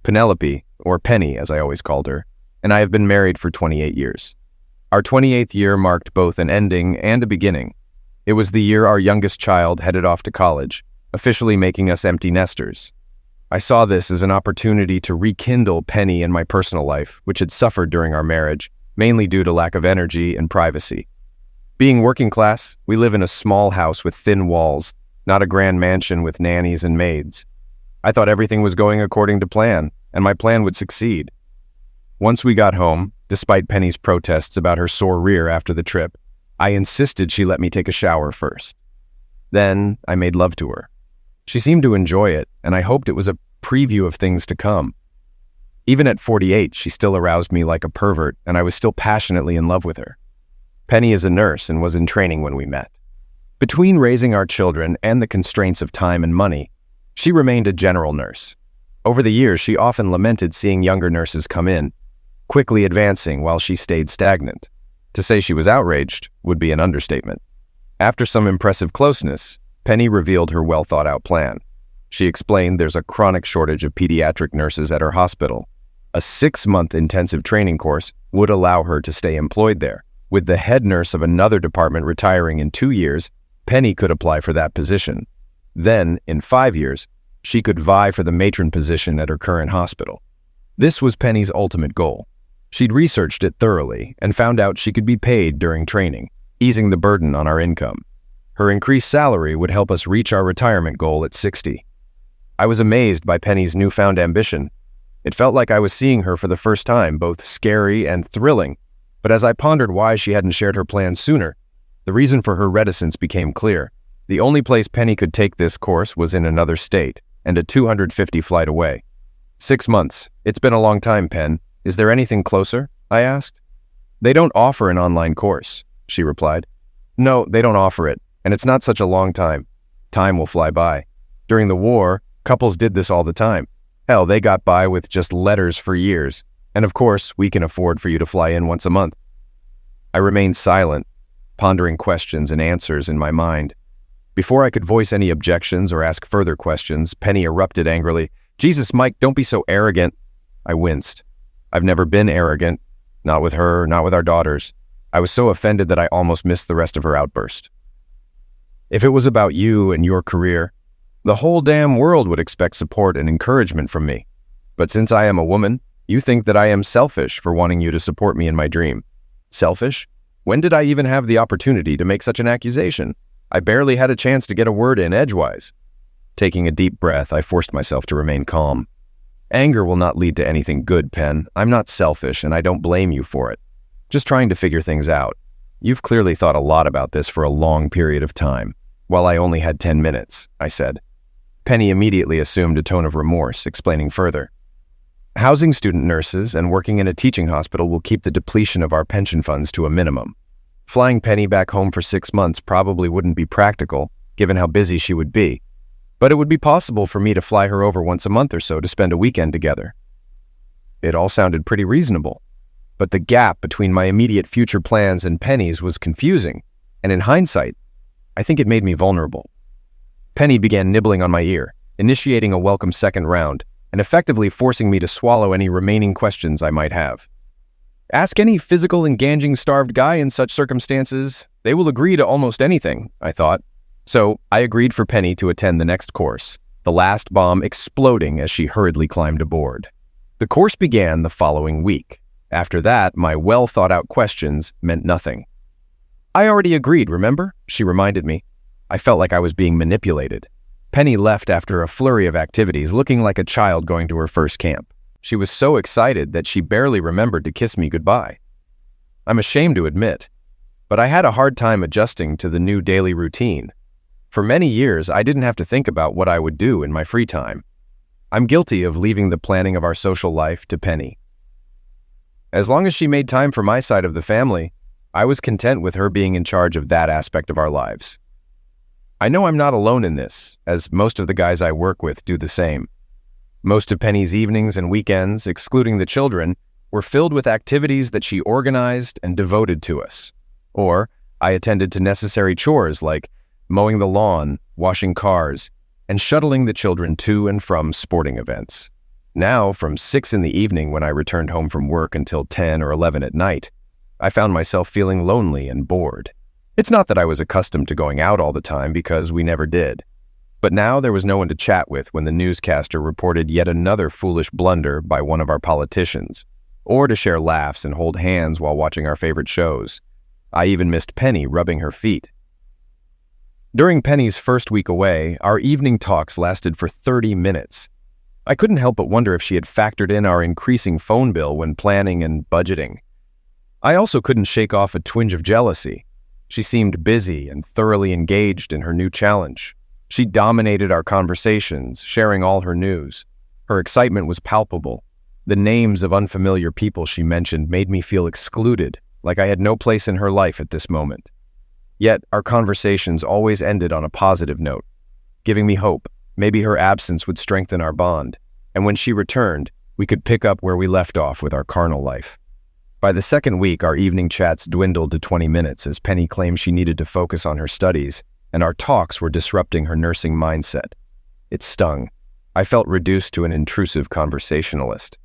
Penelope, or Penny as I always called her, and I have been married for 28 years. Our 28th year marked both an ending and a beginning. It was the year our youngest child headed off to college, officially making us empty nesters. I saw this as an opportunity to rekindle Penny in my personal life, which had suffered during our marriage, mainly due to lack of energy and privacy. Being working class, we live in a small house with thin walls, not a grand mansion with nannies and maids. I thought everything was going according to plan, and my plan would succeed. Once we got home, despite Penny's protests about her sore rear after the trip, I insisted she let me take a shower first. Then I made love to her. She seemed to enjoy it, and I hoped it was a preview of things to come. Even at 48, she still aroused me like a pervert, and I was still passionately in love with her. Penny is a nurse and was in training when we met. Between raising our children and the constraints of time and money, she remained a general nurse. Over the years, she often lamented seeing younger nurses come in, quickly advancing while she stayed stagnant. To say she was outraged would be an understatement. After some impressive closeness, Penny revealed her well-thought-out plan. She explained there's a chronic shortage of pediatric nurses at her hospital. A 6-month intensive training course would allow her to stay employed there. With the head nurse of another department retiring in 2 years, Penny could apply for that position. Then, in 5 years, she could vie for the matron position at her current hospital. This was Penny's ultimate goal. She'd researched it thoroughly and found out she could be paid during training, easing the burden on our income. Her increased salary would help us reach our retirement goal at 60. I was amazed by Penny's newfound ambition. It felt like I was seeing her for the first time, both scary and thrilling. But as I pondered why she hadn't shared her plans sooner, the reason for her reticence became clear. The only place Penny could take this course was in another state, and a 250 flight away. 6 months. It's been a long time, Pen. Is there anything closer? I asked. They don't offer an online course, she replied. No, they don't offer it, and it's not such a long time. Time will fly by. During the war, couples did this all the time. Hell, they got by with just letters for years. And of course, we can afford for you to fly in once a month. I remained silent, pondering questions and answers in my mind. Before I could voice any objections or ask further questions, Penny erupted angrily. Jesus, Mike, don't be so arrogant. I winced. I've never been arrogant. Not with her, not with our daughters. I was so offended that I almost missed the rest of her outburst. If it was about you and your career, the whole damn world would expect support and encouragement from me. But since I am a woman, you think that I am selfish for wanting you to support me in my dream. Selfish? When did I even have the opportunity to make such an accusation? I barely had a chance to get a word in edgewise. Taking a deep breath, I forced myself to remain calm. Anger will not lead to anything good, Pen. I'm not selfish, and I don't blame you for it. Just trying to figure things out. You've clearly thought a lot about this for a long period of time. While I only had 10 minutes, I said. Penny immediately assumed a tone of remorse, explaining further. Housing student nurses and working in a teaching hospital will keep the depletion of our pension funds to a minimum. Flying Penny back home for 6 months probably wouldn't be practical, given how busy she would be. But it would be possible for me to fly her over once a month or so to spend a weekend together. It all sounded pretty reasonable. But the gap between my immediate future plans and Penny's was confusing, and in hindsight, I think it made me vulnerable. Penny began nibbling on my ear, initiating a welcome second round, and effectively forcing me to swallow any remaining questions I might have. Ask any physical and starved guy in such circumstances. They will agree to almost anything, I thought. So I agreed for Penny to attend the next course, the last bomb exploding as she hurriedly climbed aboard. The course began the following week. After that, my well-thought-out questions meant nothing. I already agreed, remember? She reminded me. I felt like I was being manipulated. Penny left after a flurry of activities, looking like a child going to her first camp. She was so excited that she barely remembered to kiss me goodbye. I'm ashamed to admit, but I had a hard time adjusting to the new daily routine. For many years, I didn't have to think about what I would do in my free time. I'm guilty of leaving the planning of our social life to Penny. As long as she made time for my side of the family, I was content with her being in charge of that aspect of our lives. I know I'm not alone in this, as most of the guys I work with do the same. Most of Penny's evenings and weekends, excluding the children, were filled with activities that she organized and devoted to us. Or I attended to necessary chores like mowing the lawn, washing cars, and shuttling the children to and from sporting events. Now, from 6 in the evening when I returned home from work until 10 or 11 at night, I found myself feeling lonely and bored. It's not that I was accustomed to going out all the time because we never did. But now there was no one to chat with when the newscaster reported yet another foolish blunder by one of our politicians, or to share laughs and hold hands while watching our favorite shows. I even missed Penny rubbing her feet. During Penny's first week away, our evening talks lasted for 30 minutes. I couldn't help but wonder if she had factored in our increasing phone bill when planning and budgeting. I also couldn't shake off a twinge of jealousy. She seemed busy and thoroughly engaged in her new challenge. She dominated our conversations, sharing all her news. Her excitement was palpable. The names of unfamiliar people she mentioned made me feel excluded, like I had no place in her life at this moment. Yet, our conversations always ended on a positive note, giving me hope. Maybe her absence would strengthen our bond, and when she returned, we could pick up where we left off with our carnal life. By the second week, our evening chats dwindled to 20 minutes as Penny claimed she needed to focus on her studies, and our talks were disrupting her nursing mindset. It stung. I felt reduced to an intrusive conversationalist.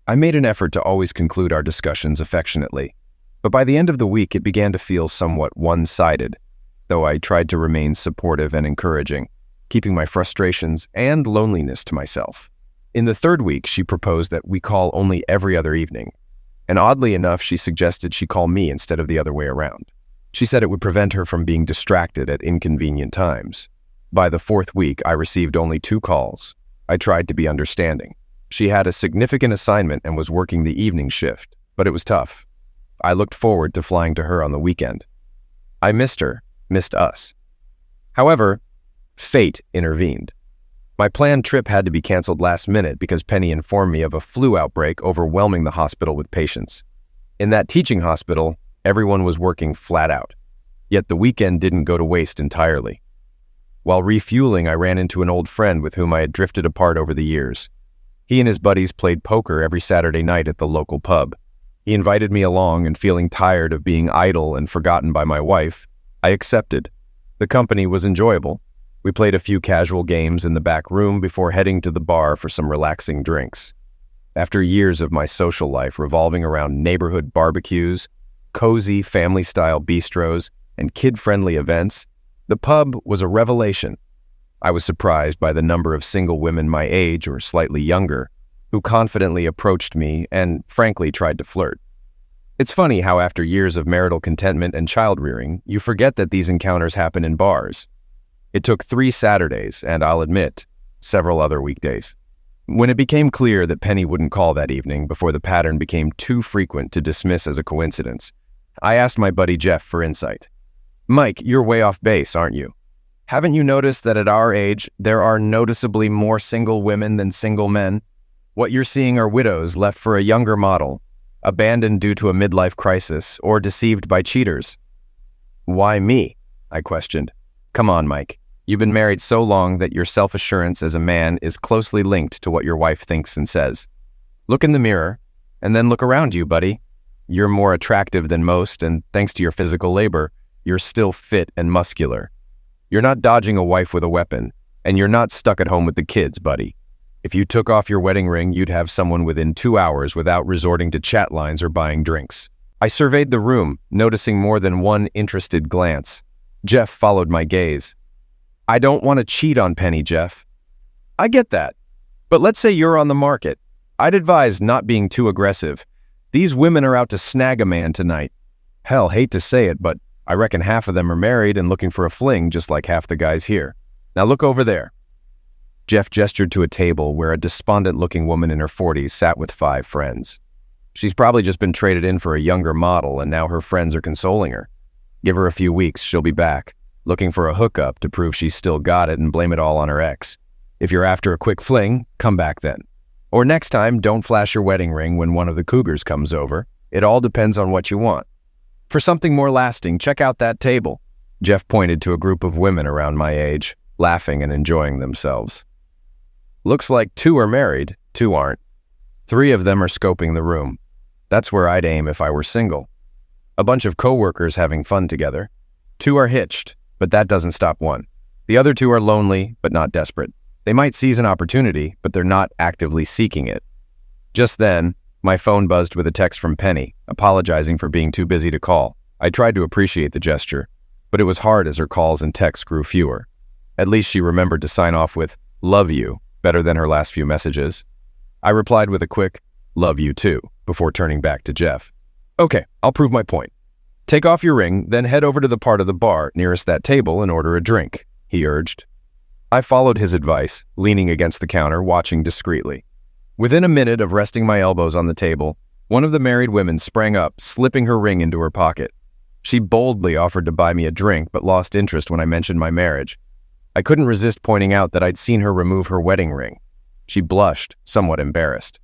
I made an effort to always conclude our discussions affectionately, but by the end of the week it began to feel somewhat one-sided, though I tried to remain supportive and encouraging, keeping my frustrations and loneliness to myself. In the third week, she proposed that we call only every other evening, and oddly enough, she suggested she call me instead of the other way around. She said it would prevent her from being distracted at inconvenient times. By the fourth week, I received only 2 calls. I tried to be understanding. She had a significant assignment and was working the evening shift, but it was tough. I looked forward to flying to her on the weekend. I missed her, missed us. However, fate intervened. My planned trip had to be canceled last minute because Penny informed me of a flu outbreak overwhelming the hospital with patients. In that teaching hospital, everyone was working flat out. Yet the weekend didn't go to waste entirely. While refueling, I ran into an old friend with whom I had drifted apart over the years. He and his buddies played poker every Saturday night at the local pub. He invited me along, and feeling tired of being idle and forgotten by my wife, I accepted. The company was enjoyable. We played a few casual games in the back room before heading to the bar for some relaxing drinks. After years of my social life revolving around neighborhood barbecues, cozy family-style bistros, and kid-friendly events, the pub was a revelation. I was surprised by the number of single women my age or slightly younger who confidently approached me and, frankly, tried to flirt. It's funny how after years of marital contentment and child-rearing, you forget that these encounters happen in bars. It took 3 Saturdays, and I'll admit, several other weekdays. When it became clear that Penny wouldn't call that evening before the pattern became too frequent to dismiss as a coincidence, I asked my buddy Jeff for insight. "Mike, you're way off base, aren't you? Haven't you noticed that at our age, there are noticeably more single women than single men? What you're seeing are widows left for a younger model, abandoned due to a midlife crisis, or deceived by cheaters." "Why me?" I questioned. "Come on, Mike. You've been married so long that your self-assurance as a man is closely linked to what your wife thinks and says. Look in the mirror, and then look around you, buddy. You're more attractive than most, and thanks to your physical labor, you're still fit and muscular. You're not dodging a wife with a weapon, and you're not stuck at home with the kids, buddy. If you took off your wedding ring, you'd have someone within 2 hours without resorting to chat lines or buying drinks." I surveyed the room, noticing more than one interested glance. Jeff followed my gaze. "I don't want to cheat on Penny, Jeff." "I get that. But let's say you're on the market. I'd advise not being too aggressive. These women are out to snag a man tonight. Hell, hate to say it, but I reckon half of them are married and looking for a fling, just like half the guys here. Now look over there." Jeff gestured to a table where a despondent-looking woman in her 40s sat with 5 friends. She's probably just been traded in for a younger model, and now her friends are consoling her. Give her a few weeks, she'll be back, looking for a hookup to prove she's still got it and blame it all on her ex. If you're after a quick fling, come back then. Or next time, don't flash your wedding ring when one of the cougars comes over. It all depends on what you want. For something more lasting, check out that table. Jeff pointed to a group of women around my age, laughing and enjoying themselves. Looks like 2 are married, 2 aren't. 3 of them are scoping the room. That's where I'd aim if I were single. A bunch of coworkers having fun together. 2 are hitched, but that doesn't stop 1. The other 2 are lonely, but not desperate. They might seize an opportunity, but they're not actively seeking it. Just then, my phone buzzed with a text from Penny, apologizing for being too busy to call. I tried to appreciate the gesture, but it was hard as her calls and texts grew fewer. At least she remembered to sign off with, "Love you," better than her last few messages. I replied with a quick, "Love you too," before turning back to Jeff. "Okay, I'll prove my point. Take off your ring, then head over to the part of the bar nearest that table and order a drink," he urged. I followed his advice, leaning against the counter, watching discreetly. Within a minute of resting my elbows on the table, one of the married women sprang up, slipping her ring into her pocket. She boldly offered to buy me a drink, but lost interest when I mentioned my marriage. I couldn't resist pointing out that I'd seen her remove her wedding ring. She blushed, somewhat embarrassed.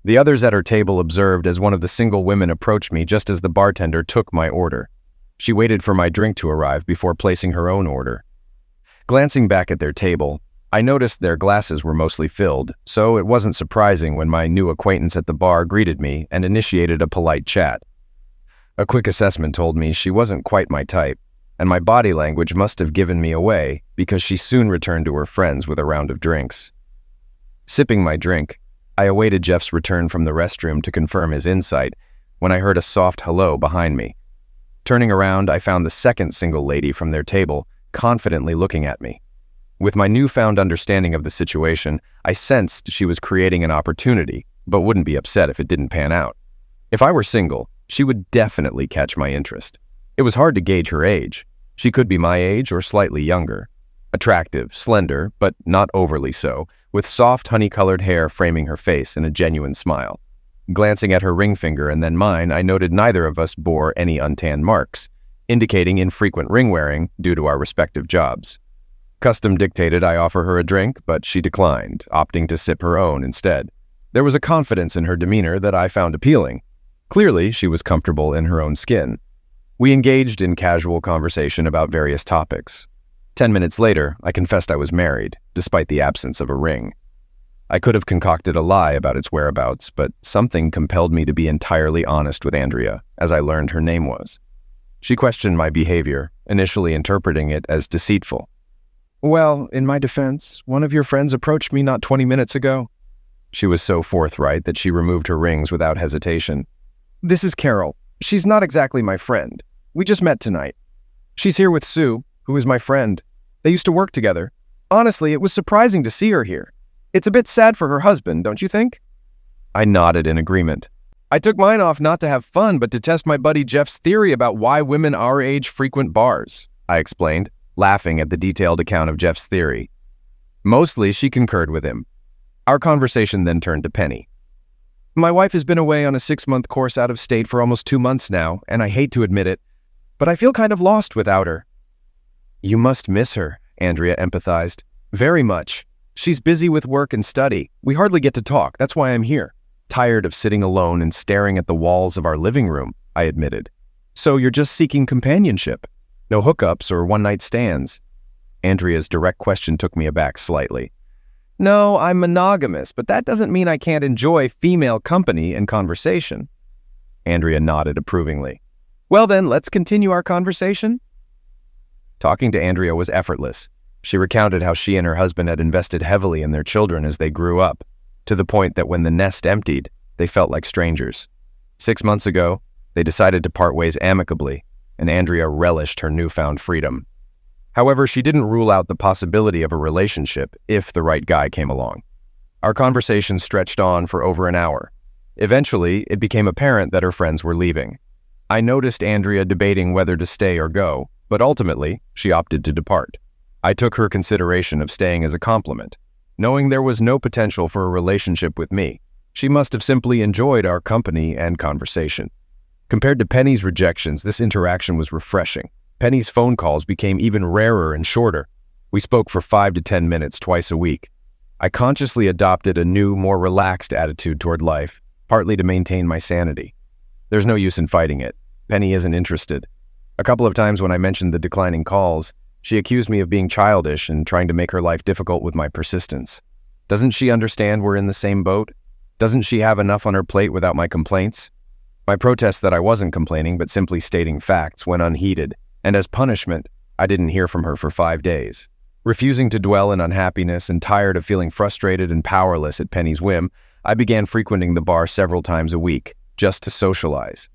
The others at her table observed as one of the single women approached me just as the bartender took my order. She waited for my drink to arrive before placing her own order. Glancing back at their table, I noticed their glasses were mostly filled, so it wasn't surprising when my new acquaintance at the bar greeted me and initiated a polite chat. A quick assessment told me she wasn't quite my type, and my body language must have given me away because she soon returned to her friends with a round of drinks. Sipping my drink, I awaited Jeff's return from the restroom to confirm his insight when I heard a soft hello behind me. Turning around, I found the second single lady from their table confidently looking at me. With my newfound understanding of the situation, I sensed she was creating an opportunity, but wouldn't be upset if it didn't pan out. If I were single, she would definitely catch my interest. It was hard to gauge her age. She could be my age or slightly younger. Attractive, slender, but not overly so, with soft honey-colored hair framing her face and a genuine smile. Glancing at her ring finger and then mine, I noted neither of us bore any untanned marks, indicating infrequent ring wearing due to our respective jobs. Custom dictated I offer her a drink, but she declined, opting to sip her own instead. There was a confidence in her demeanor that I found appealing. Clearly, she was comfortable in her own skin. We engaged in casual conversation about various topics. 10 minutes later, I confessed I was married, despite the absence of a ring. I could have concocted a lie about its whereabouts, but something compelled me to be entirely honest with Andrea, as I learned her name was. She questioned my behavior, initially interpreting it as deceitful. "Well, in my defense, one of your friends approached me not 20 minutes ago." She was so forthright that she removed her rings without hesitation. "This is Carol. She's not exactly my friend. We just met tonight. She's here with Sue, who is my friend. They used to work together. Honestly, it was surprising to see her here. It's a bit sad for her husband, don't you think?" I nodded in agreement. "I took mine off not to have fun, but to test my buddy Jeff's theory about why women our age frequent bars," I explained, laughing at the detailed account of Jeff's theory. Mostly, she concurred with him. Our conversation then turned to Penny. "My wife has been away on a 6-month course out of state for almost 2 months now, and I hate to admit it, but I feel kind of lost without her." "You must miss her," Andrea empathized. "Very much. She's busy with work and study. We hardly get to talk, that's why I'm here. Tired of sitting alone and staring at the walls of our living room," I admitted. "So you're just seeking companionship? No hookups or one-night stands?" Andrea's direct question took me aback slightly. "No, I'm monogamous, but that doesn't mean I can't enjoy female company and conversation." Andrea nodded approvingly. "Well then, let's continue our conversation." Talking to Andrea was effortless. She recounted how she and her husband had invested heavily in their children as they grew up, to the point that when the nest emptied, they felt like strangers. 6 months ago, they decided to part ways amicably, and Andrea relished her newfound freedom. However, she didn't rule out the possibility of a relationship if the right guy came along. Our conversation stretched on for over an hour. Eventually, it became apparent that her friends were leaving. I noticed Andrea debating whether to stay or go, but ultimately, she opted to depart. I took her consideration of staying as a compliment. Knowing there was no potential for a relationship with me, she must have simply enjoyed our company and conversation. Compared to Penny's rejections, this interaction was refreshing. Penny's phone calls became even rarer and shorter. We spoke for 5 to 10 minutes twice a week. I consciously adopted a new, more relaxed attitude toward life, partly to maintain my sanity. There's no use in fighting it. Penny isn't interested. A couple of times when I mentioned the declining calls, she accused me of being childish and trying to make her life difficult with my persistence. Doesn't she understand we're in the same boat? Doesn't she have enough on her plate without my complaints? My protest that I wasn't complaining but simply stating facts went unheeded, and as punishment, I didn't hear from her for 5 days. Refusing to dwell in unhappiness and tired of feeling frustrated and powerless at Penny's whim, I began frequenting the bar several times a week, just to socialize.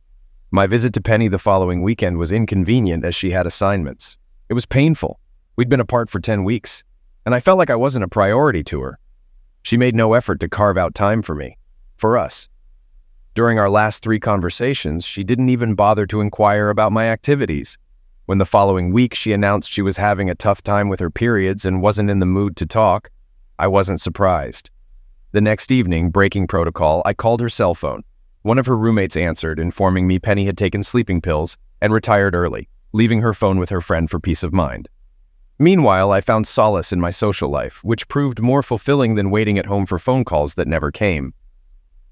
My visit to Penny the following weekend was inconvenient as she had assignments. It was painful. We'd been apart for 10 weeks, and I felt like I wasn't a priority to her. She made no effort to carve out time for me, for us. During our last 3 conversations, she didn't even bother to inquire about my activities. When the following week she announced she was having a tough time with her periods and wasn't in the mood to talk, I wasn't surprised. The next evening, breaking protocol, I called her cell phone. One of her roommates answered, informing me Penny had taken sleeping pills and retired early, leaving her phone with her friend for peace of mind. Meanwhile, I found solace in my social life, which proved more fulfilling than waiting at home for phone calls that never came.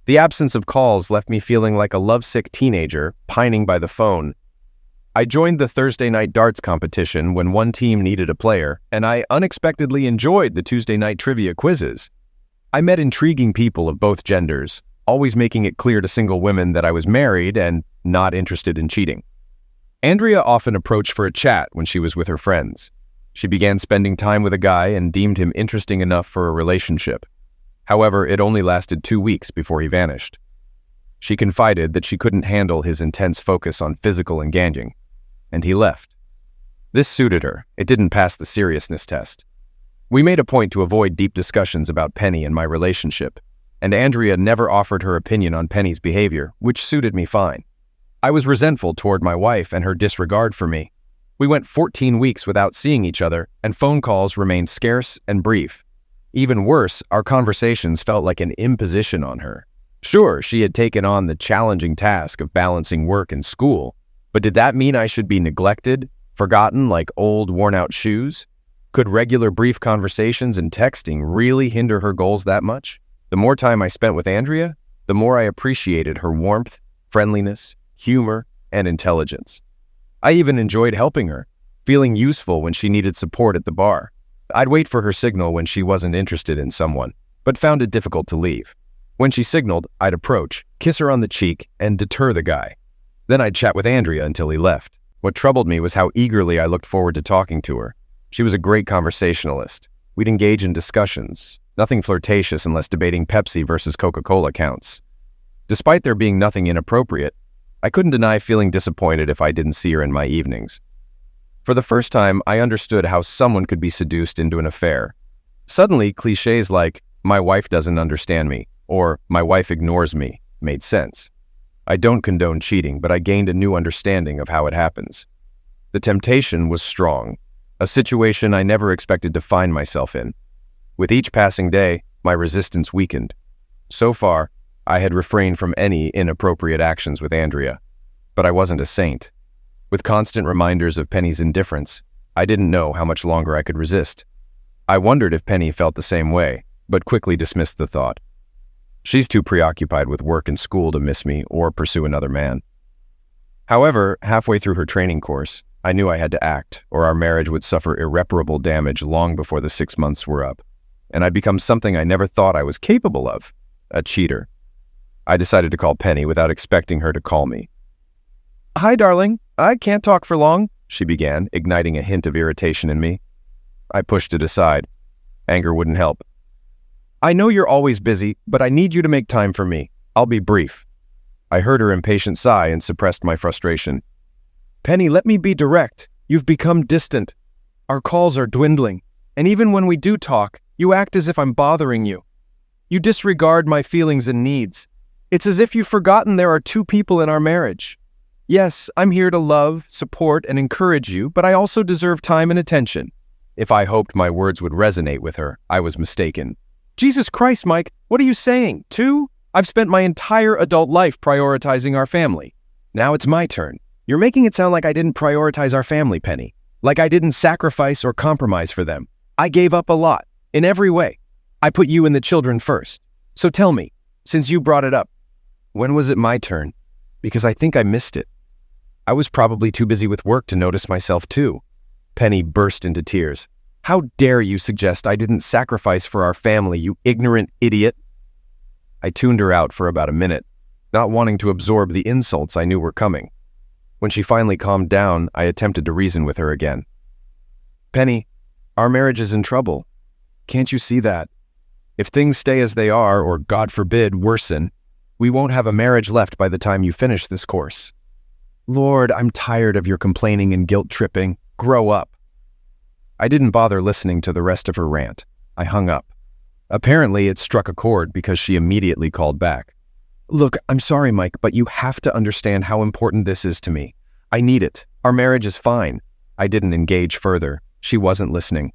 The absence of calls left me feeling like a lovesick teenager, pining by the phone. I joined the Thursday night darts competition when one team needed a player, and I unexpectedly enjoyed the Tuesday night trivia quizzes. I met intriguing people of both genders, always making it clear to single women that I was married and not interested in cheating. Andrea often approached for a chat when she was with her friends. She began spending time with a guy and deemed him interesting enough for a relationship. However, it only lasted 2 weeks before he vanished. She confided that she couldn't handle his intense focus on physical engaging, and he left. This suited her. It didn't pass the seriousness test. We made a point to avoid deep discussions about Penny and my relationship, and Andrea never offered her opinion on Penny's behavior, which suited me fine. I was resentful toward my wife and her disregard for me. We went 14 weeks without seeing each other, and phone calls remained scarce and brief. Even worse, our conversations felt like an imposition on her. Sure, she had taken on the challenging task of balancing work and school, but did that mean I should be neglected, forgotten like old, worn-out shoes? Could regular brief conversations and texting really hinder her goals that much? The more time I spent with Andrea, the more I appreciated her warmth, friendliness, humor, and intelligence. I even enjoyed helping her, feeling useful when she needed support at the bar. I'd wait for her signal when she wasn't interested in someone, but found it difficult to leave. When she signaled, I'd approach, kiss her on the cheek, and deter the guy. Then I'd chat with Andrea until he left. What troubled me was how eagerly I looked forward to talking to her. She was a great conversationalist. We'd engage in discussions, nothing flirtatious unless debating Pepsi versus Coca-Cola counts. Despite there being nothing inappropriate, I couldn't deny feeling disappointed if I didn't see her in my evenings. For the first time, I understood how someone could be seduced into an affair. Suddenly, cliches like, "my wife doesn't understand me," or "my wife ignores me," made sense. I don't condone cheating, but I gained a new understanding of how it happens. The temptation was strong, a situation I never expected to find myself in. With each passing day, my resistance weakened. So far, I had refrained from any inappropriate actions with Andrea, but I wasn't a saint. With constant reminders of Penny's indifference, I didn't know how much longer I could resist. I wondered if Penny felt the same way, but quickly dismissed the thought. She's too preoccupied with work and school to miss me or pursue another man. However, halfway through her training course, I knew I had to act, or our marriage would suffer irreparable damage long before the 6 months were up, and I'd become something I never thought I was capable of, a cheater. I decided to call Penny without expecting her to call me. "Hi, darling. I can't talk for long," she began, igniting a hint of irritation in me. I pushed it aside. Anger wouldn't help. "I know you're always busy, but I need you to make time for me. I'll be brief." I heard her impatient sigh and suppressed my frustration. "Penny, let me be direct. You've become distant. Our calls are dwindling, and even when we do talk, you act as if I'm bothering you. You disregard my feelings and needs. It's as if you've forgotten there are 2 people in our marriage. Yes, I'm here to love, support, and encourage you, but I also deserve time and attention." If I hoped my words would resonate with her, I was mistaken. "Jesus Christ, Mike, what are you saying? 2? I've spent my entire adult life prioritizing our family. Now it's my turn. You're making it sound like I didn't prioritize our family, Penny. Like I didn't sacrifice or compromise for them. I gave up a lot, in every way. I put you and the children first. So tell me, since you brought it up, when was it my turn? Because I think I missed it." I was probably too busy with work to notice myself too. Penny burst into tears. "How dare you suggest I didn't sacrifice for our family, you ignorant idiot?" I tuned her out for about a minute, not wanting to absorb the insults I knew were coming. When she finally calmed down, I attempted to reason with her again. "Penny, Our marriage is in trouble. Can't you see that? If things stay as they are, or God forbid, worsen, we won't have a marriage left by the time you finish this course. Lord, I'm tired of your complaining and guilt-tripping. Grow up. I didn't bother listening to the rest of her rant. I hung up. Apparently, it struck a chord because she immediately called back. Look, I'm sorry, Mike, but you have to understand how important this is to me. I need it. Our marriage is fine. I didn't engage further. She wasn't listening.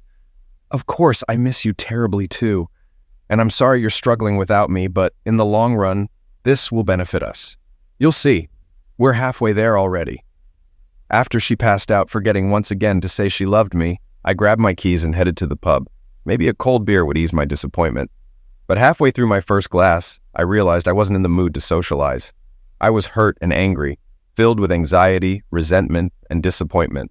Of course, I miss you terribly too. And I'm sorry you're struggling without me, but in the long run, this will benefit us. You'll see. We're halfway there already. After she passed out, forgetting once again to say she loved me, I grabbed my keys and headed to the pub. Maybe a cold beer would ease my disappointment. But halfway through my first glass, I realized I wasn't in the mood to socialize. I was hurt and angry, filled with anxiety, resentment, and disappointment.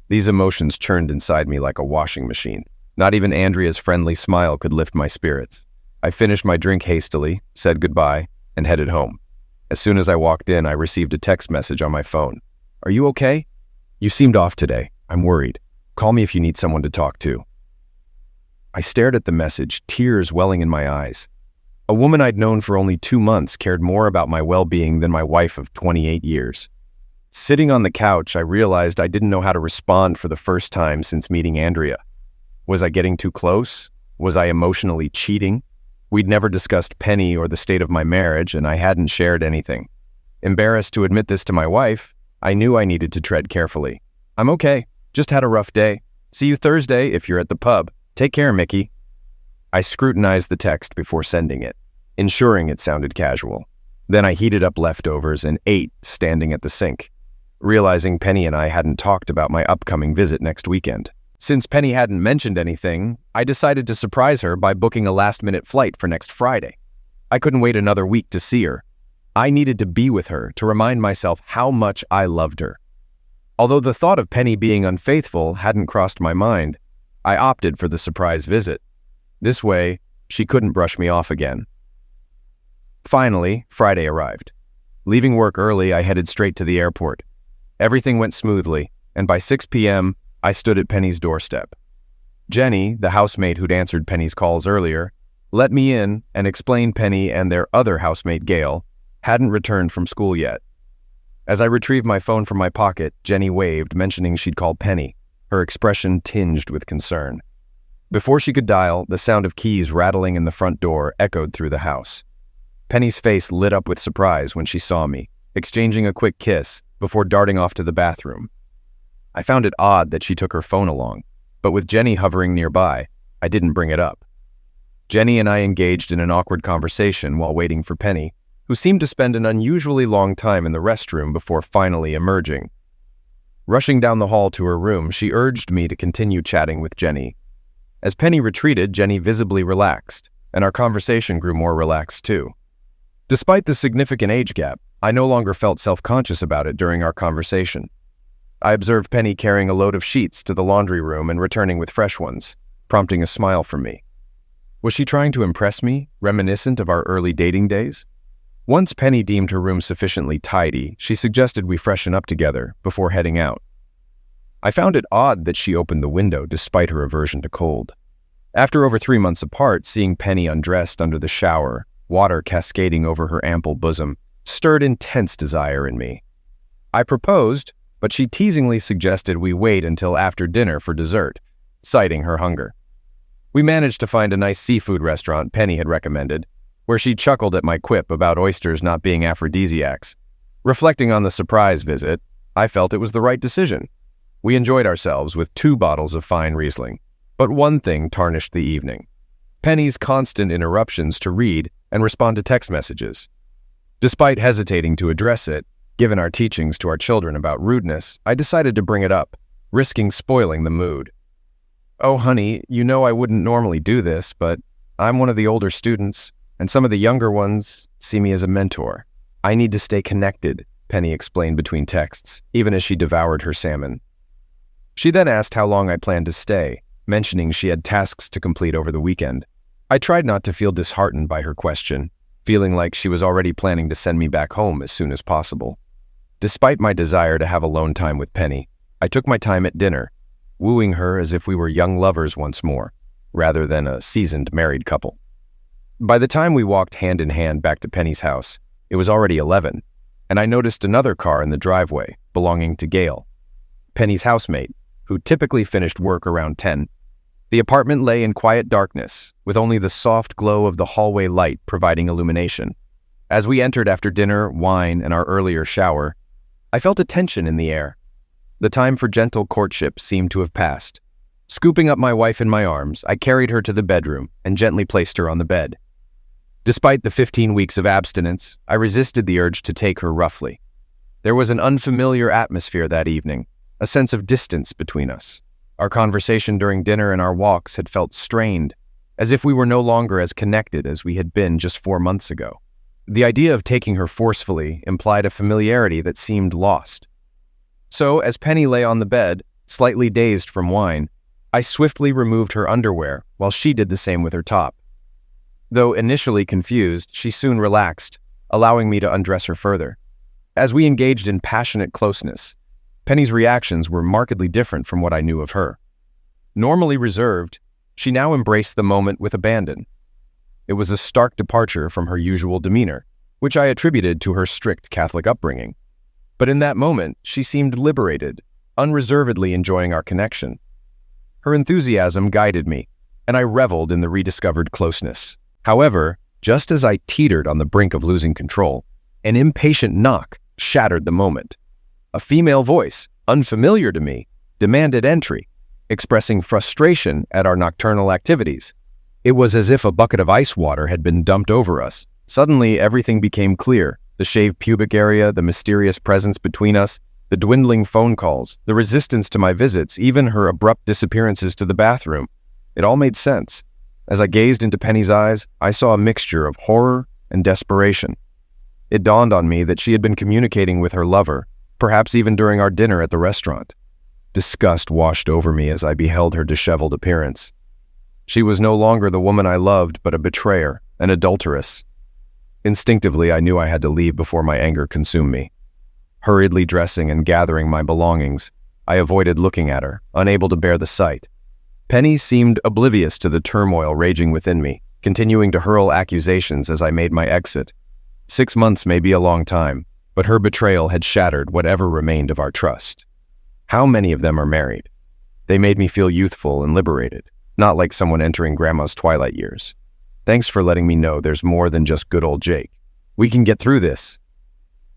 These emotions churned inside me like a washing machine. Not even Andrea's friendly smile could lift my spirits. I finished my drink hastily, said goodbye, and headed home. As soon as I walked in, I received a text message on my phone. Are you okay? You seemed off today. I'm worried. Call me if you need someone to talk to. I stared at the message, tears welling in my eyes. A woman I'd known for only 2 months cared more about my well-being than my wife of 28 years. Sitting on the couch, I realized I didn't know how to respond for the first time since meeting Andrea. Was I getting too close? Was I emotionally cheating? We'd never discussed Penny or the state of my marriage, and I hadn't shared anything. Embarrassed to admit this to my wife, I knew I needed to tread carefully. I'm okay. Just had a rough day. See you Thursday if you're at the pub. Take care, Mickey. I scrutinized the text before sending it, ensuring it sounded casual. Then I heated up leftovers and ate standing at the sink, realizing Penny and I hadn't talked about my upcoming visit next weekend. Since Penny hadn't mentioned anything, I decided to surprise her by booking a last-minute flight for next Friday. I couldn't wait another week to see her. I needed to be with her to remind myself how much I loved her. Although the thought of Penny being unfaithful hadn't crossed my mind, I opted for the surprise visit. This way, she couldn't brush me off again. Finally, Friday arrived. Leaving work early, I headed straight to the airport. Everything went smoothly, and by 6 p.m., I stood at Penny's doorstep. Jenny, the housemate who'd answered Penny's calls earlier, let me in and explained Penny and their other housemate, Gail, hadn't returned from school yet. As I retrieved my phone from my pocket, Jenny waved, mentioning she'd call Penny, her expression tinged with concern. Before she could dial, the sound of keys rattling in the front door echoed through the house. Penny's face lit up with surprise when she saw me, exchanging a quick kiss before darting off to the bathroom. I found it odd that she took her phone along, but with Jenny hovering nearby, I didn't bring it up. Jenny and I engaged in an awkward conversation while waiting for Penny, who seemed to spend an unusually long time in the restroom before finally emerging. Rushing down the hall to her room, she urged me to continue chatting with Jenny. As Penny retreated, Jenny visibly relaxed, and our conversation grew more relaxed too. Despite the significant age gap, I no longer felt self-conscious about it during our conversation. I observed Penny carrying a load of sheets to the laundry room and returning with fresh ones, prompting a smile from me. Was she trying to impress me, reminiscent of our early dating days? Once Penny deemed her room sufficiently tidy, she suggested we freshen up together before heading out. I found it odd that she opened the window despite her aversion to cold. After over 3 months apart, seeing Penny undressed under the shower, water cascading over her ample bosom, stirred intense desire in me. I proposed, but she teasingly suggested we wait until after dinner for dessert, citing her hunger. We managed to find a nice seafood restaurant Penny had recommended, where she chuckled at my quip about oysters not being aphrodisiacs. Reflecting on the surprise visit, I felt it was the right decision. We enjoyed ourselves with 2 bottles of fine Riesling, but one thing tarnished the evening: Penny's constant interruptions to read and respond to text messages. Despite hesitating to address it, given our teachings to our children about rudeness, I decided to bring it up, risking spoiling the mood. Oh, honey, you know I wouldn't normally do this, but I'm one of the older students, and some of the younger ones see me as a mentor. I need to stay connected, Penny explained between texts, even as she devoured her salmon. She then asked how long I planned to stay, mentioning she had tasks to complete over the weekend. I tried not to feel disheartened by her question, feeling like she was already planning to send me back home as soon as possible. Despite my desire to have alone time with Penny, I took my time at dinner, wooing her as if we were young lovers once more, rather than a seasoned married couple. By the time we walked hand in hand back to Penny's house, it was already 11, and I noticed another car in the driveway belonging to Gail, Penny's housemate, who typically finished work around 10. The apartment lay in quiet darkness, with only the soft glow of the hallway light providing illumination. As we entered after dinner, wine, and our earlier shower, I felt a tension in the air. The time for gentle courtship seemed to have passed. Scooping up my wife in my arms, I carried her to the bedroom and gently placed her on the bed. Despite the 15 weeks of abstinence, I resisted the urge to take her roughly. There was an unfamiliar atmosphere that evening, a sense of distance between us. Our conversation during dinner and our walks had felt strained, as if we were no longer as connected as we had been just 4 months ago. The idea of taking her forcefully implied a familiarity that seemed lost. So, as Penny lay on the bed, slightly dazed from wine, I swiftly removed her underwear while she did the same with her top. Though initially confused, she soon relaxed, allowing me to undress her further. As we engaged in passionate closeness, Penny's reactions were markedly different from what I knew of her. Normally reserved, she now embraced the moment with abandon. It was a stark departure from her usual demeanor, which I attributed to her strict Catholic upbringing. But in that moment, she seemed liberated, unreservedly enjoying our connection. Her enthusiasm guided me, and I reveled in the rediscovered closeness. However, just as I teetered on the brink of losing control, an impatient knock shattered the moment. A female voice, unfamiliar to me, demanded entry, expressing frustration at our nocturnal activities. It was as if a bucket of ice water had been dumped over us. Suddenly, everything became clear. The shaved pubic area, the mysterious presence between us, the dwindling phone calls, the resistance to my visits, even her abrupt disappearances to the bathroom. It all made sense. As I gazed into Penny's eyes, I saw a mixture of horror and desperation. It dawned on me that she had been communicating with her lover, perhaps even during our dinner at the restaurant. Disgust washed over me as I beheld her disheveled appearance. She was no longer the woman I loved, but a betrayer, an adulteress. Instinctively, I knew I had to leave before my anger consumed me. Hurriedly dressing and gathering my belongings, I avoided looking at her, unable to bear the sight. Penny seemed oblivious to the turmoil raging within me, continuing to hurl accusations as I made my exit. 6 months may be a long time, but her betrayal had shattered whatever remained of our trust. How many of them are married? They made me feel youthful and liberated, not like someone entering grandma's twilight years. Thanks for letting me know there's more than just good old Jake. We can get through this.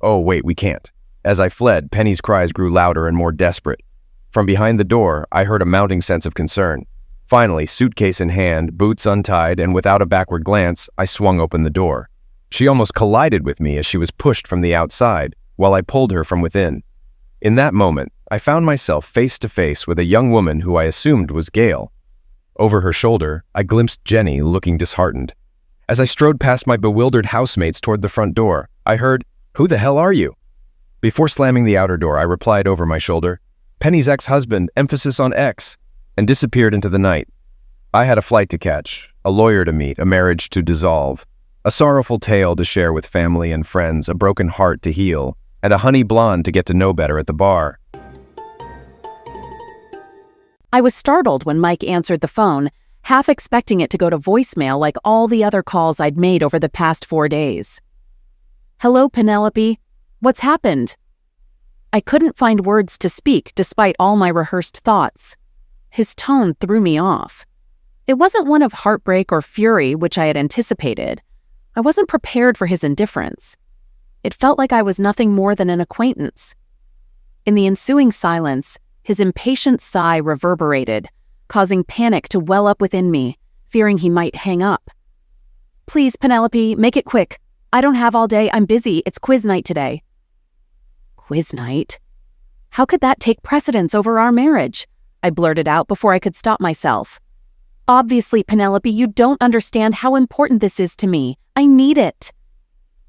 Oh, wait, we can't. As I fled, Penny's cries grew louder and more desperate. From behind the door, I heard a mounting sense of concern. Finally, suitcase in hand, boots untied, and without a backward glance, I swung open the door. She almost collided with me as she was pushed from the outside, while I pulled her from within. In that moment, I found myself face to face with a young woman who I assumed was Gail. Over her shoulder, I glimpsed Jenny looking disheartened. As I strode past my bewildered housemates toward the front door, I heard, "Who the hell are you?" Before slamming the outer door, I replied over my shoulder, "Penny's ex-husband, emphasis on ex," and disappeared into the night. I had a flight to catch, a lawyer to meet, a marriage to dissolve, a sorrowful tale to share with family and friends, a broken heart to heal, and a honey blonde to get to know better at the bar. I was startled when Mike answered the phone, half expecting it to go to voicemail like all the other calls I'd made over the past 4 days. "Hello, Penelope. What's happened?" I couldn't find words to speak despite all my rehearsed thoughts. His tone threw me off. It wasn't one of heartbreak or fury, which I had anticipated. I wasn't prepared for his indifference. It felt like I was nothing more than an acquaintance. In the ensuing silence, his impatient sigh reverberated, causing panic to well up within me, fearing he might hang up. "Please, Penelope, make it quick. I don't have all day. I'm busy. It's quiz night today." Quiz night? How could that take precedence over our marriage? I blurted out before I could stop myself. "Obviously, Penelope, you don't understand how important this is to me. I need it."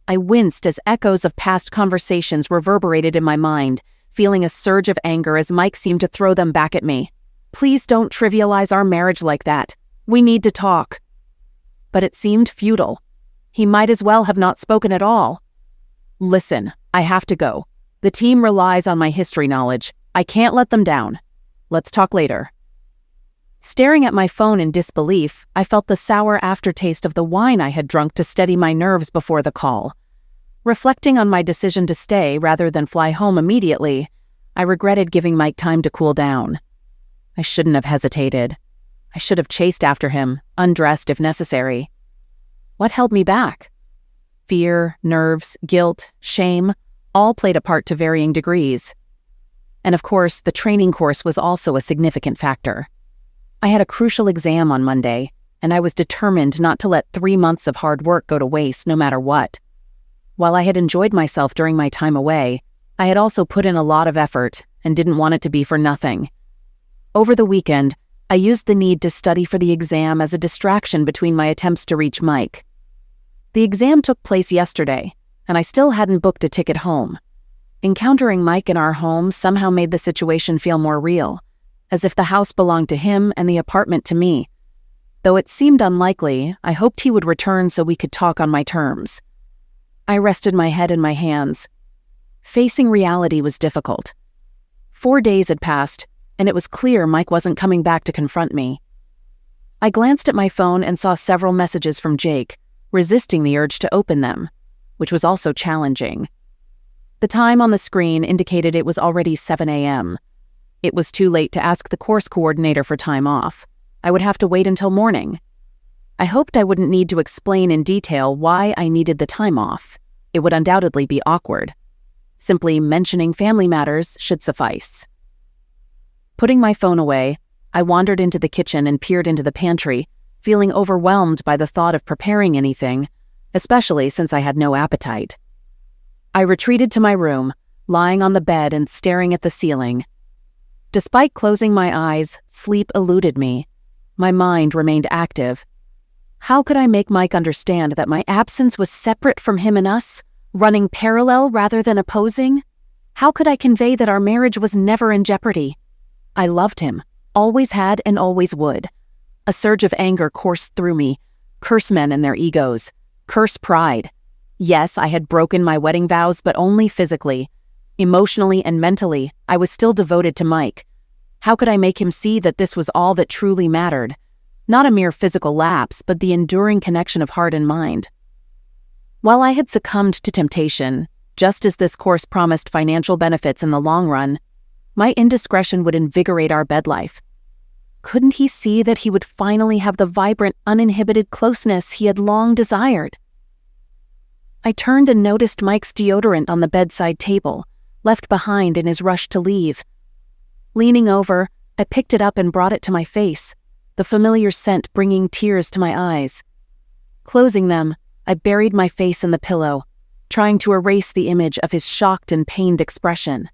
I winced as echoes of past conversations reverberated in my mind, feeling a surge of anger as Mike seemed to throw them back at me. "Please don't trivialize our marriage like that. We need to talk." But it seemed futile. He might as well have not spoken at all. "Listen, I have to go. The team relies on my history knowledge. I can't let them down." Let's talk later." Staring at my phone in disbelief, I felt the sour aftertaste of the wine I had drunk to steady my nerves before the call. Reflecting on my decision to stay rather than fly home immediately, I regretted giving Mike time to cool down. I shouldn't have hesitated. I should have chased after him, undressed if necessary. What held me back? Fear, nerves, guilt, shame, all played a part to varying degrees. And of course, the training course was also a significant factor. I had a crucial exam on Monday, and I was determined not to let 3 months of hard work go to waste no matter what. While I had enjoyed myself during my time away, I had also put in a lot of effort and didn't want it to be for nothing. Over the weekend, I used the need to study for the exam as a distraction between my attempts to reach Mike. The exam took place yesterday, and I still hadn't booked a ticket home. Encountering Mike in our home somehow made the situation feel more real, as if the house belonged to him and the apartment to me. Though it seemed unlikely, I hoped he would return so we could talk on my terms. I rested my head in my hands. Facing reality was difficult. 4 days had passed, and it was clear Mike wasn't coming back to confront me. I glanced at my phone and saw several messages from Jake, resisting the urge to open them, which was also challenging. The time on the screen indicated it was already 7 a.m. It was too late to ask the course coordinator for time off. I would have to wait until morning. I hoped I wouldn't need to explain in detail why I needed the time off. It would undoubtedly be awkward. Simply mentioning family matters should suffice. Putting my phone away, I wandered into the kitchen and peered into the pantry, feeling overwhelmed by the thought of preparing anything, especially since I had no appetite. I retreated to my room, lying on the bed and staring at the ceiling. Despite closing my eyes, sleep eluded me. My mind remained active. How could I make Mike understand that my absence was separate from him and us, running parallel rather than opposing? How could I convey that our marriage was never in jeopardy? I loved him, always had and always would. A surge of anger coursed through me. Curse men and their egos. Curse pride. Yes, I had broken my wedding vows, but only physically. Emotionally and mentally, I was still devoted to Mike. How could I make him see that this was all that truly mattered? Not a mere physical lapse, but the enduring connection of heart and mind. While I had succumbed to temptation, just as this course promised financial benefits in the long run, my indiscretion would invigorate our bed life. Couldn't he see that he would finally have the vibrant, uninhibited closeness he had long desired? I turned and noticed Mike's deodorant on the bedside table, left behind in his rush to leave. Leaning over, I picked it up and brought it to my face, the familiar scent bringing tears to my eyes. Closing them, I buried my face in the pillow, trying to erase the image of his shocked and pained expression.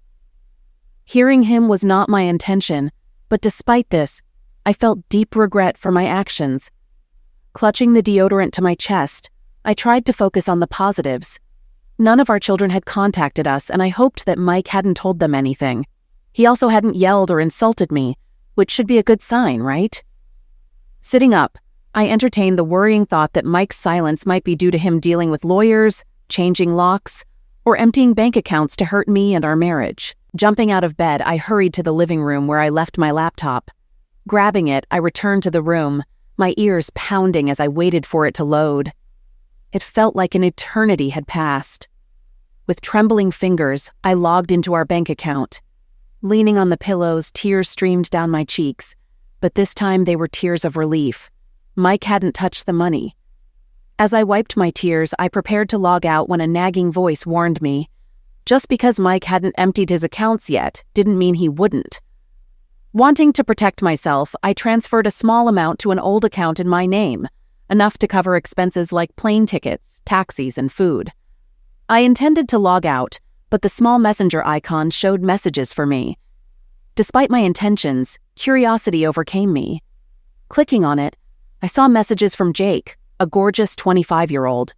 Hearing him was not my intention, but despite this, I felt deep regret for my actions. Clutching the deodorant to my chest, I tried to focus on the positives. None of our children had contacted us, and I hoped that Mike hadn't told them anything. He also hadn't yelled or insulted me, which should be a good sign, right? Sitting up, I entertained the worrying thought that Mike's silence might be due to him dealing with lawyers, changing locks, or emptying bank accounts to hurt me and our marriage. Jumping out of bed, I hurried to the living room where I left my laptop. Grabbing it, I returned to the room, my ears pounding as I waited for it to load. It felt like an eternity had passed. With trembling fingers, I logged into our bank account. Leaning on the pillows, tears streamed down my cheeks, but this time they were tears of relief. Mike hadn't touched the money. As I wiped my tears, I prepared to log out when a nagging voice warned me. Just because Mike hadn't emptied his accounts yet didn't mean he wouldn't. Wanting to protect myself, I transferred a small amount to an old account in my name, enough to cover expenses like plane tickets, taxis, and food. I intended to log out, but the small messenger icon showed messages for me. Despite my intentions, curiosity overcame me. Clicking on it, I saw messages from Jake, a gorgeous 25-year-old.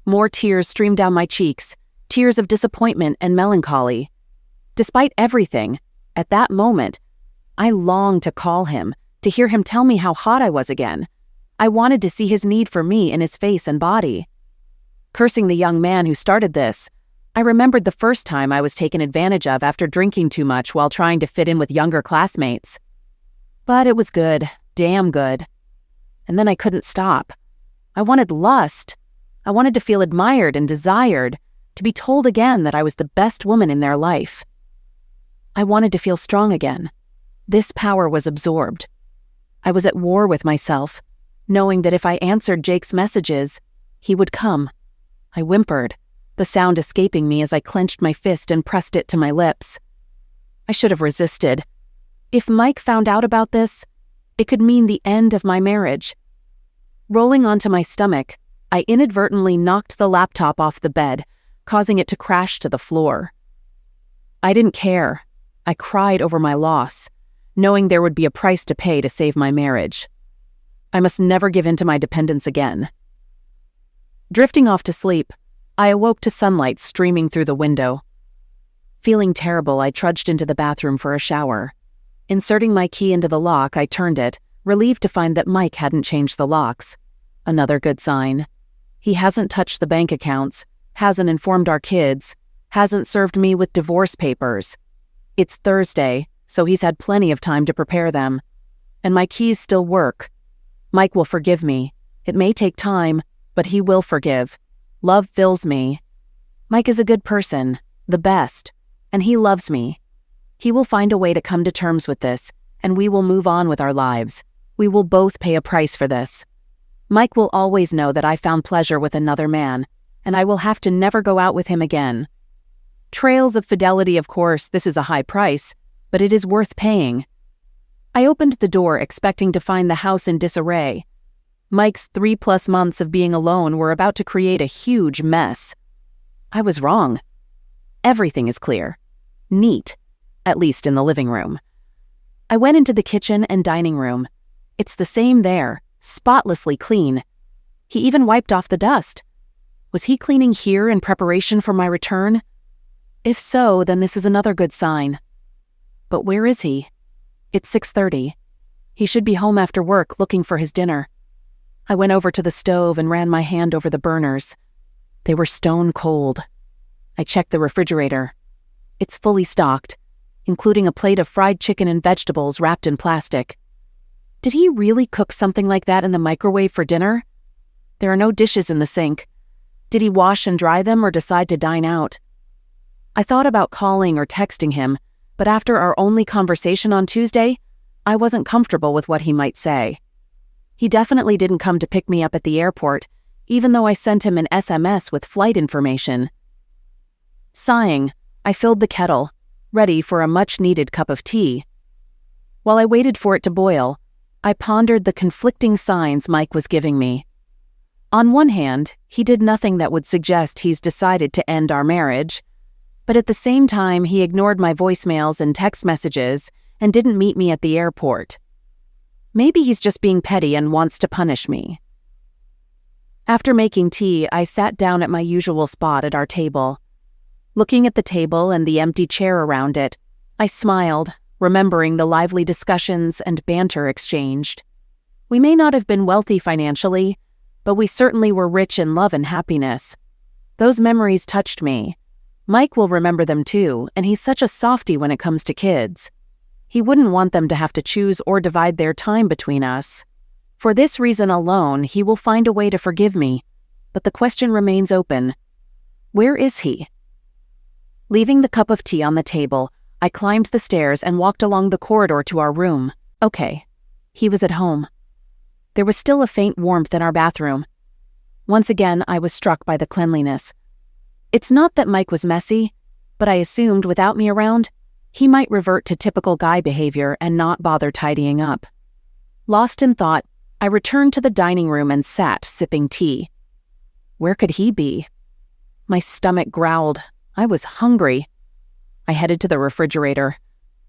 More tears streamed down my cheeks, tears of disappointment and melancholy. Despite everything, at that moment, I longed to call him, to hear him tell me how hot I was again. I wanted to see his need for me in his face and body. Cursing the young man who started this, I remembered the first time I was taken advantage of after drinking too much while trying to fit in with younger classmates. But it was good, damn good. And then I couldn't stop. I wanted lust. I wanted to feel admired and desired, to be told again that I was the best woman in their life. I wanted to feel strong again. This power was absorbed. I was at war with myself, knowing that if I answered Jake's messages, he would come. I whimpered, the sound escaping me as I clenched my fist and pressed it to my lips. I should have resisted. If Mike found out about this, it could mean the end of my marriage. Rolling onto my stomach, I inadvertently knocked the laptop off the bed, causing it to crash to the floor. I didn't care. I cried over my loss, knowing there would be a price to pay to save my marriage. I must never give in to my dependence again. Drifting off to sleep, I awoke to sunlight streaming through the window. Feeling terrible, I trudged into the bathroom for a shower. Inserting my key into the lock, I turned it, relieved to find that Mike hadn't changed the locks. Another good sign. He hasn't touched the bank accounts, hasn't informed our kids, hasn't served me with divorce papers. It's Thursday, so he's had plenty of time to prepare them. And my keys still work. Mike will forgive me. It may take time, but he will forgive. Love fills me. Mike is a good person, the best, and he loves me. He will find a way to come to terms with this, and we will move on with our lives. We will both pay a price for this. Mike will always know that I found pleasure with another man, and I will have to never go out with him again. Trails of fidelity, of course, this is a high price, but it is worth paying. I opened the door expecting to find the house in disarray. Mike's 3+ months of being alone were about to create a huge mess. I was wrong. Everything is clear. Neat. At least in the living room. I went into the kitchen and dining room. It's the same there, spotlessly clean. He even wiped off the dust. Was he cleaning here in preparation for my return? If so, then this is another good sign. But where is he? It's 6:30. He should be home after work looking for his dinner. I went over to the stove and ran my hand over the burners. They were stone cold. I checked the refrigerator. It's fully stocked, including a plate of fried chicken and vegetables wrapped in plastic. Did he really cook something like that in the microwave for dinner? There are no dishes in the sink. Did he wash and dry them or decide to dine out? I thought about calling or texting him, but after our only conversation on Tuesday, I wasn't comfortable with what he might say. He definitely didn't come to pick me up at the airport, even though I sent him an SMS with flight information. Sighing, I filled the kettle, ready for a much-needed cup of tea. While I waited for it to boil, I pondered the conflicting signs Mike was giving me. On one hand, he did nothing that would suggest he's decided to end our marriage, but at the same time he ignored my voicemails and text messages and didn't meet me at the airport. Maybe he's just being petty and wants to punish me. After making tea, I sat down at my usual spot at our table. Looking at the table and the empty chair around it, I smiled, remembering the lively discussions and banter exchanged. We may not have been wealthy financially, but we certainly were rich in love and happiness. Those memories touched me. Mike will remember them too, and he's such a softie when it comes to kids. He wouldn't want them to have to choose or divide their time between us. For this reason alone, he will find a way to forgive me, but the question remains open. Where is he? Leaving the cup of tea on the table, I climbed the stairs and walked along the corridor to our room. Okay, he was at home. There was still a faint warmth in our bathroom. Once again, I was struck by the cleanliness. It's not that Mike was messy, but I assumed without me around, he might revert to typical guy behavior and not bother tidying up. Lost in thought, I returned to the dining room and sat, sipping tea. Where could he be? My stomach growled. I was hungry. I headed to the refrigerator.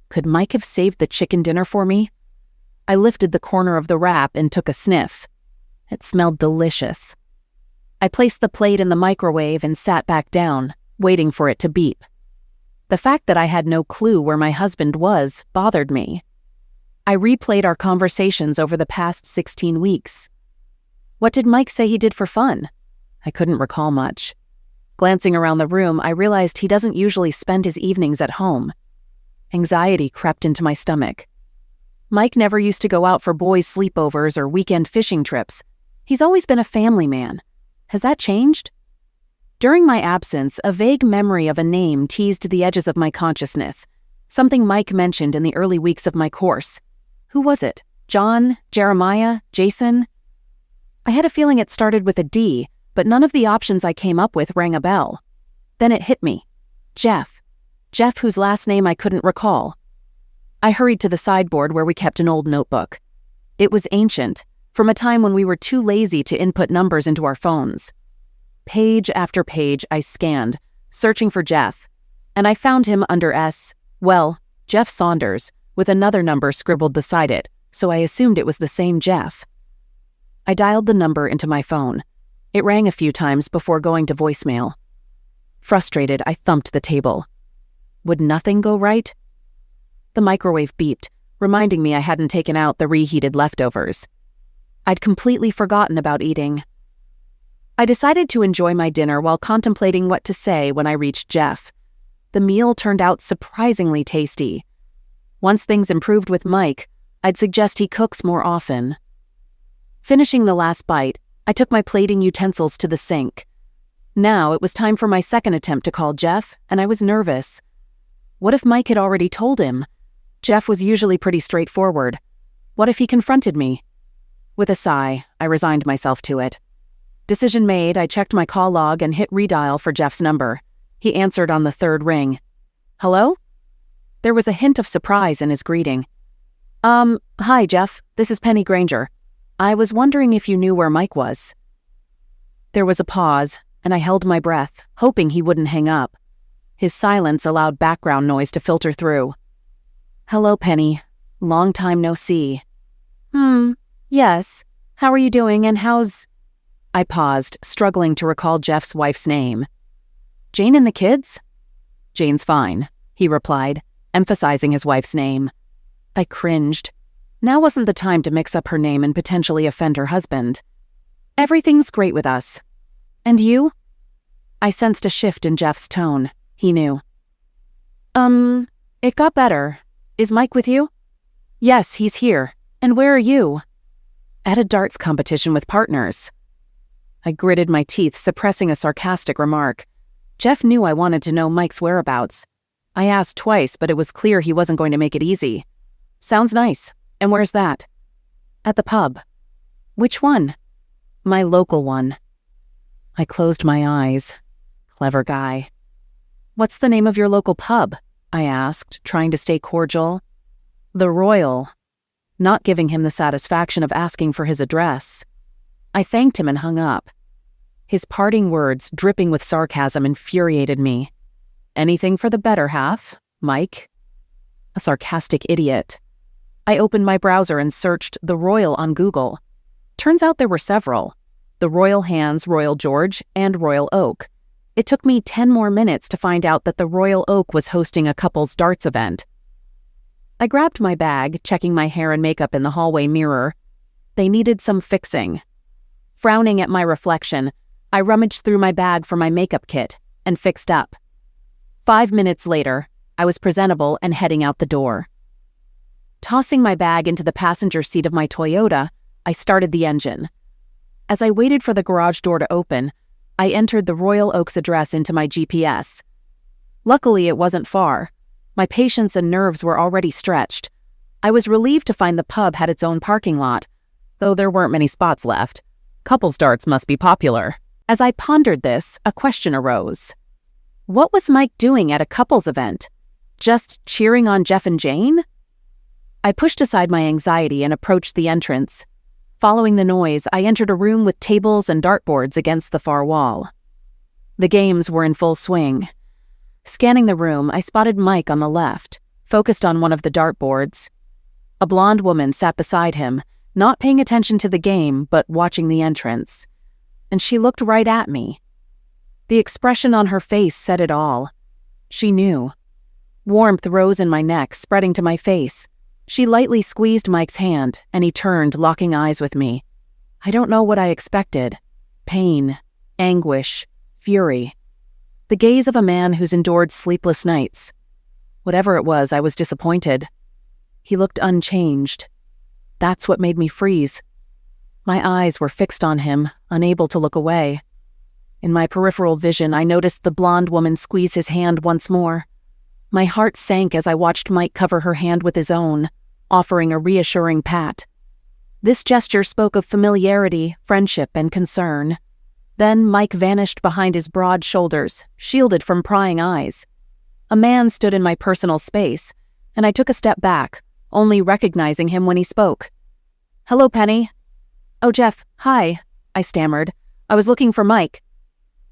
Could Mike have saved the chicken dinner for me? I lifted the corner of the wrap and took a sniff. It smelled delicious. I placed the plate in the microwave and sat back down, waiting for it to beep. The fact that I had no clue where my husband was bothered me. I replayed our conversations over the past 16 weeks. What did Mike say he did for fun? I couldn't recall much. Glancing around the room, I realized he doesn't usually spend his evenings at home. Anxiety crept into my stomach. Mike never used to go out for boys' sleepovers or weekend fishing trips. He's always been a family man. Has that changed? During my absence, a vague memory of a name teased the edges of my consciousness, something Mike mentioned in the early weeks of my course. Who was it? John? Jeremiah? Jason? I had a feeling it started with a D, but none of the options I came up with rang a bell. Then it hit me. Jeff. Jeff, whose last name I couldn't recall. I hurried to the sideboard where we kept an old notebook. It was ancient, from a time when we were too lazy to input numbers into our phones. Page after page I scanned, searching for Jeff, and I found him under Jeff Saunders, with another number scribbled beside it, so I assumed it was the same Jeff. I dialed the number into my phone. It rang a few times before going to voicemail. Frustrated, I thumped the table. Would nothing go right? The microwave beeped, reminding me I hadn't taken out the reheated leftovers. I'd completely forgotten about eating. I decided to enjoy my dinner while contemplating what to say when I reached Jeff. The meal turned out surprisingly tasty. Once things improved with Mike, I'd suggest he cooks more often. Finishing the last bite, I took my plating utensils to the sink. Now it was time for my second attempt to call Jeff, and I was nervous. What if Mike had already told him? Jeff was usually pretty straightforward. What if he confronted me? With a sigh, I resigned myself to it. Decision made, I checked my call log and hit redial for Jeff's number. He answered on the third ring. Hello? There was a hint of surprise in his greeting. Hi, Jeff. This is Penny Granger. I was wondering if you knew where Mike was. There was a pause, and I held my breath, hoping he wouldn't hang up. His silence allowed background noise to filter through. Hello, Penny. Long time no see. Yes. How are you doing and how's... I paused, struggling to recall Jeff's wife's name. Jane and the kids? Jane's fine, he replied, emphasizing his wife's name. I cringed. Now wasn't the time to mix up her name and potentially offend her husband. Everything's great with us. And you? I sensed a shift in Jeff's tone. He knew. It got better. Is Mike with you? Yes, he's here. And where are you? At a darts competition with partners. I gritted my teeth, suppressing a sarcastic remark. Jeff knew I wanted to know Mike's whereabouts. I asked twice, but it was clear he wasn't going to make it easy. Sounds nice. And where's that? At the pub. Which one? My local one. I closed my eyes. Clever guy. What's the name of your local pub? I asked, trying to stay cordial. The Royal. Not giving him the satisfaction of asking for his address. I thanked him and hung up. His parting words, dripping with sarcasm, infuriated me. Anything for the better half, Mike? A sarcastic idiot. I opened my browser and searched The Royal on Google. Turns out there were several. The Royal Hands, Royal George, and Royal Oak. It took me 10 more minutes to find out that the Royal Oak was hosting a couples darts event. I grabbed my bag, checking my hair and makeup in the hallway mirror. They needed some fixing. Frowning at my reflection, I rummaged through my bag for my makeup kit and fixed up. 5 minutes later, I was presentable and heading out the door. Tossing my bag into the passenger seat of my Toyota, I started the engine. As I waited for the garage door to open, I entered the Royal Oaks address into my GPS. Luckily, it wasn't far. My patience and nerves were already stretched. I was relieved to find the pub had its own parking lot, though there weren't many spots left. Couples darts must be popular. As I pondered this, a question arose. What was Mike doing at a couples event? Just cheering on Jeff and Jane? I pushed aside my anxiety and approached the entrance. Following the noise, I entered a room with tables and dartboards against the far wall. The games were in full swing. Scanning the room, I spotted Mike on the left, focused on one of the dartboards. A blonde woman sat beside him, not paying attention to the game, but watching the entrance. And she looked right at me. The expression on her face said it all. She knew. Warmth rose in my neck, spreading to my face. She lightly squeezed Mike's hand, and he turned, locking eyes with me. I don't know what I expected. Pain, anguish, fury. The gaze of a man who's endured sleepless nights. Whatever it was, I was disappointed. He looked unchanged. That's what made me freeze. My eyes were fixed on him, unable to look away. In my peripheral vision, I noticed the blonde woman squeeze his hand once more. My heart sank as I watched Mike cover her hand with his own, offering a reassuring pat. This gesture spoke of familiarity, friendship, and concern. Then Mike vanished behind his broad shoulders, shielded from prying eyes. A man stood in my personal space, and I took a step back, only recognizing him when he spoke. "Hello, Penny." "Oh, Jeff, hi," I stammered. "I was looking for Mike."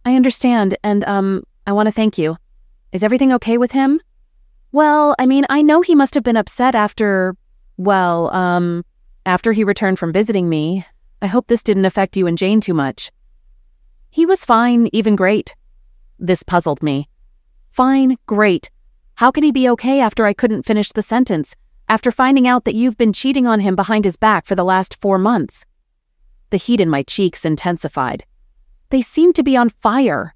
"I understand, and, I want to thank you. Is everything okay with him?" "Well, I know he must have been upset after he returned from visiting me. I hope this didn't affect you and Jane too much." "He was fine, even great." This puzzled me. Fine, great. How can he be okay after I couldn't finish the sentence, after finding out that you've been cheating on him behind his back for the last 4 months? The heat in my cheeks intensified. They seemed to be on fire.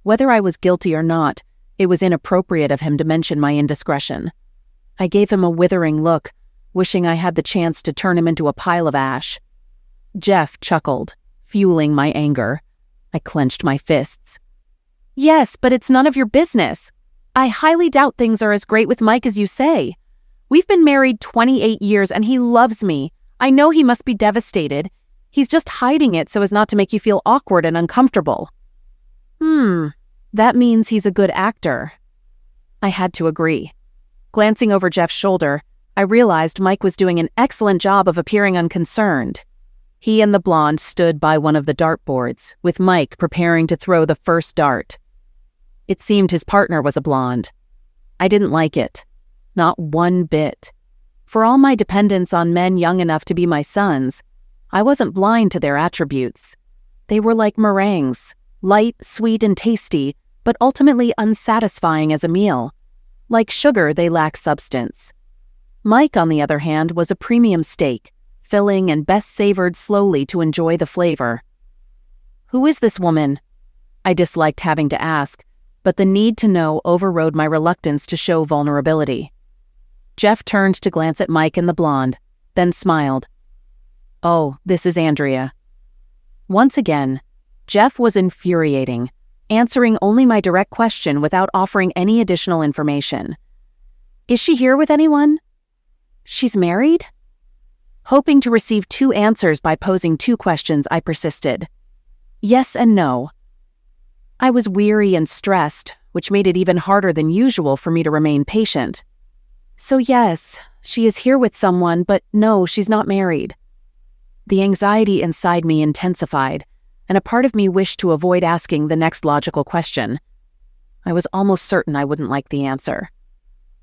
Whether I was guilty or not, it was inappropriate of him to mention my indiscretion. I gave him a withering look, wishing I had the chance to turn him into a pile of ash. Jeff chuckled, fueling my anger. I clenched my fists. "Yes, but it's none of your business. I highly doubt things are as great with Mike as you say. We've been married 28 years and he loves me. I know he must be devastated. He's just hiding it so as not to make you feel awkward and uncomfortable." That means he's a good actor. I had to agree. Glancing over Jeff's shoulder, I realized Mike was doing an excellent job of appearing unconcerned. He and the blonde stood by one of the dartboards, with Mike preparing to throw the first dart. It seemed his partner was a blonde. I didn't like it. Not one bit. For all my dependence on men young enough to be my sons, I wasn't blind to their attributes. They were like meringues, light, sweet, and tasty, but ultimately unsatisfying as a meal. Like sugar, they lack substance. Mike, on the other hand, was a premium steak, filling and best savored slowly to enjoy the flavor. "Who is this woman?" I disliked having to ask, but the need to know overrode my reluctance to show vulnerability. Jeff turned to glance at Mike and the blonde, then smiled. "Oh, this is Andrea." Once again, Jeff was infuriating, answering only my direct question without offering any additional information. "Is she here with anyone?" "She's married?" Hoping to receive 2 answers by posing 2 questions, I persisted. Yes and no. I was weary and stressed, which made it even harder than usual for me to remain patient. "So yes, she is here with someone, but no, she's not married." The anxiety inside me intensified, and a part of me wished to avoid asking the next logical question. I was almost certain I wouldn't like the answer.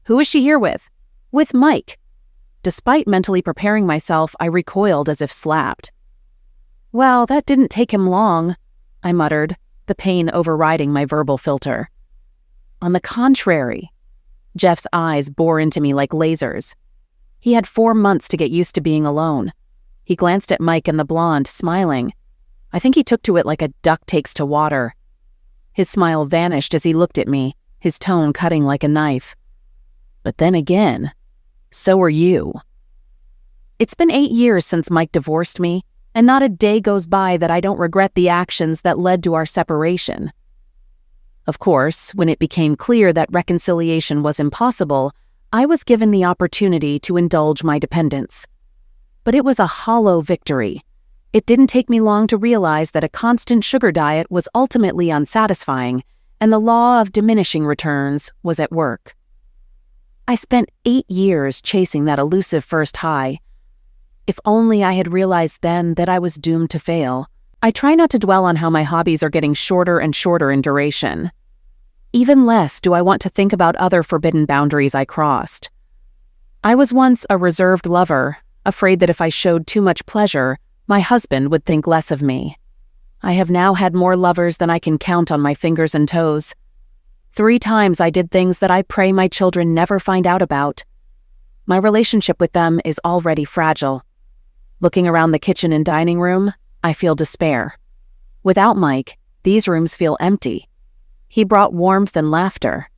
"Who is she here with?" "With Mike." Despite mentally preparing myself, I recoiled as if slapped. "Well, that didn't take him long," I muttered, the pain overriding my verbal filter. "On the contrary." Jeff's eyes bore into me like lasers. He had 4 months to get used to being alone. He glanced at Mike and the blonde, smiling. I think he took to it like a duck takes to water. His smile vanished as he looked at me, his tone cutting like a knife. "But then again, so are you." It's been 8 years since Mike divorced me, and not a day goes by that I don't regret the actions that led to our separation. Of course, when it became clear that reconciliation was impossible, I was given the opportunity to indulge my dependence. But it was a hollow victory. It didn't take me long to realize that a constant sugar diet was ultimately unsatisfying, and the law of diminishing returns was at work. I spent 8 years chasing that elusive first high. If only I had realized then that I was doomed to fail. I try not to dwell on how my hobbies are getting shorter and shorter in duration. Even less do I want to think about other forbidden boundaries I crossed. I was once a reserved lover, afraid that if I showed too much pleasure, my husband would think less of me. I have now had more lovers than I can count on my fingers and toes. 3 times I did things that I pray my children never find out about. My relationship with them is already fragile. Looking around the kitchen and dining room, I feel despair. Without Mike, these rooms feel empty. He brought warmth and laughter.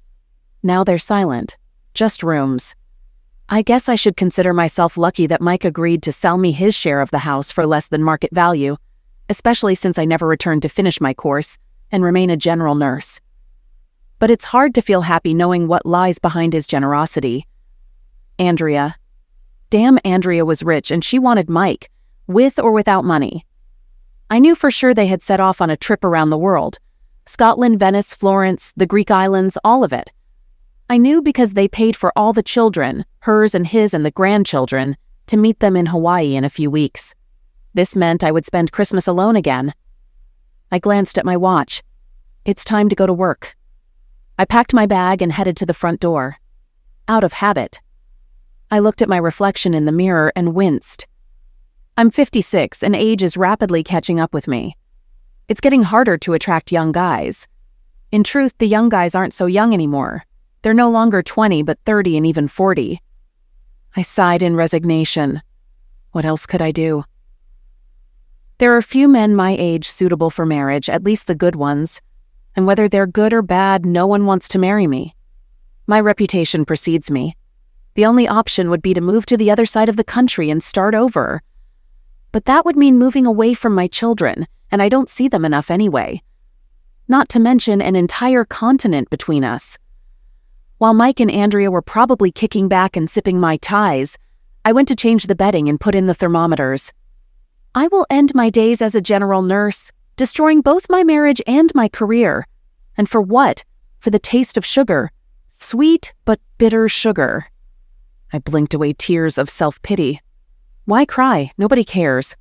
Now they're silent. Just rooms. I guess I should consider myself lucky that Mike agreed to sell me his share of the house for less than market value, especially since I never returned to finish my course and remain a general nurse. But it's hard to feel happy knowing what lies behind his generosity. Andrea. Damn, Andrea was rich and she wanted Mike, with or without money. I knew for sure they had set off on a trip around the world. Scotland, Venice, Florence, the Greek islands, all of it. I knew because they paid for all the children, hers and his and the grandchildren, to meet them in Hawaii in a few weeks. This meant I would spend Christmas alone again. I glanced at my watch. It's time to go to work. I packed my bag and headed to the front door. Out of habit. I looked at my reflection in the mirror and winced. I'm 56 and age is rapidly catching up with me. It's getting harder to attract young guys. In truth, the young guys aren't so young anymore. They're no longer 20, but 30 and even 40. I sighed in resignation. What else could I do? There are few men my age suitable for marriage, at least the good ones. And whether they're good or bad, no one wants to marry me. My reputation precedes me. The only option would be to move to the other side of the country and start over. But that would mean moving away from my children, and I don't see them enough anyway. Not to mention an entire continent between us. While Mike and Andrea were probably kicking back and sipping Mai Tais, I went to change the bedding and put in the thermometers. I will end my days as a general nurse, destroying both my marriage and my career. And for what? For the taste of sugar. Sweet but bitter sugar. I blinked away tears of self-pity. Why cry? Nobody cares.